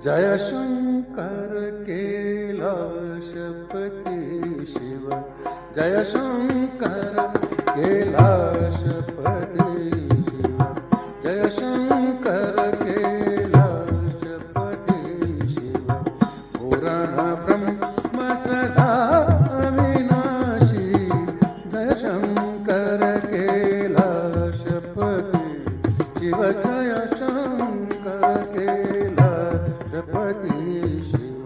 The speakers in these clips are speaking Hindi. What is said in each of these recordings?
जय शंकर कैलाशपति शिव, जय शंकर कैलाशपति शिव, जय शंकर कैलाशपति शिव। पुराण ब्रह्म सदा अविनाशी, जय शंकर कैलाशपति शिव, जय शंकर कैलाशपति शिव।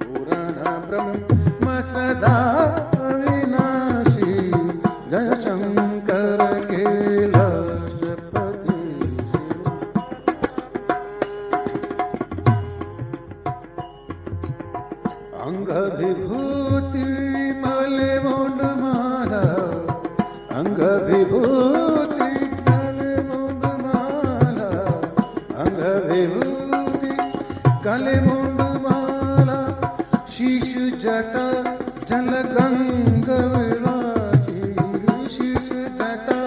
पुराण ब्रह्म सदा अविनाशी, जय शंकर कैलाशपति शिव। अंग विभूति मले मुंडमाला, अंग विभूति मले मुंडमाला, अंग विभूति कले मुंडमाला। शीश जटा जल गंग विराजी, शीश जटा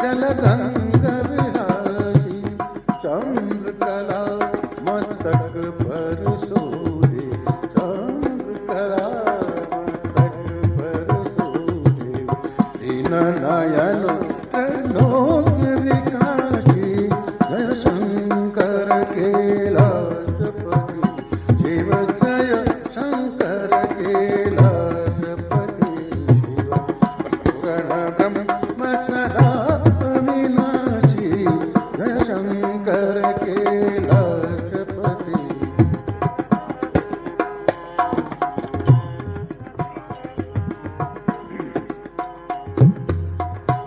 जल गंग विराजी। चंद्रकला मस्तक पर सोहे, चंद्रकला मस्तक पर सोहे। दीन नयन त्रिलोक विकासी, जय शंकर कैलाशपति शिव, जय शंकर कैलाशपति शिव। पुराण ब्रह्म सदा अविनाशी, जय शंकर कैलाशपति।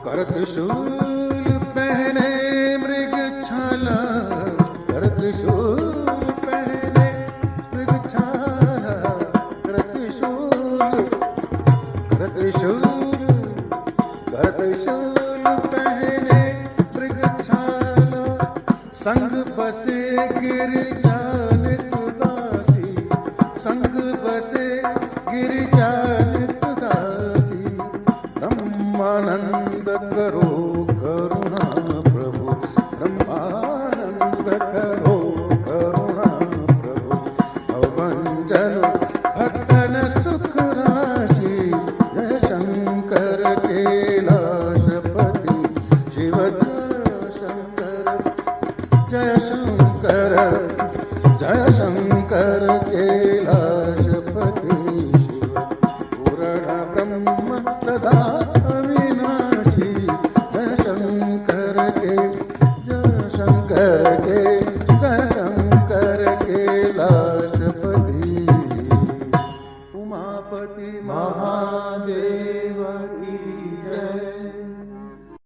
कर त्रिशूल पहने मृग छाला, कर त्रिशूल पहने मृग छाला। कर त्रिशूल, कर त्रिशूल, कर त्रिशूल पहने मृग छाला। संग बसे गिरिजान तुदासी, संग बसे गिरिजान तुदासी। ब्रह्मानंद करो करुणा प्रभु, ब्रह्मानंद करो करुणा प्रभु। भवंजन भक्तन सुख राशि, जय शंकर कैलाशपति शिव, जय शंकर, जय शंकर कैलाशपति शिव। पूर्ण ब्रह्म सदा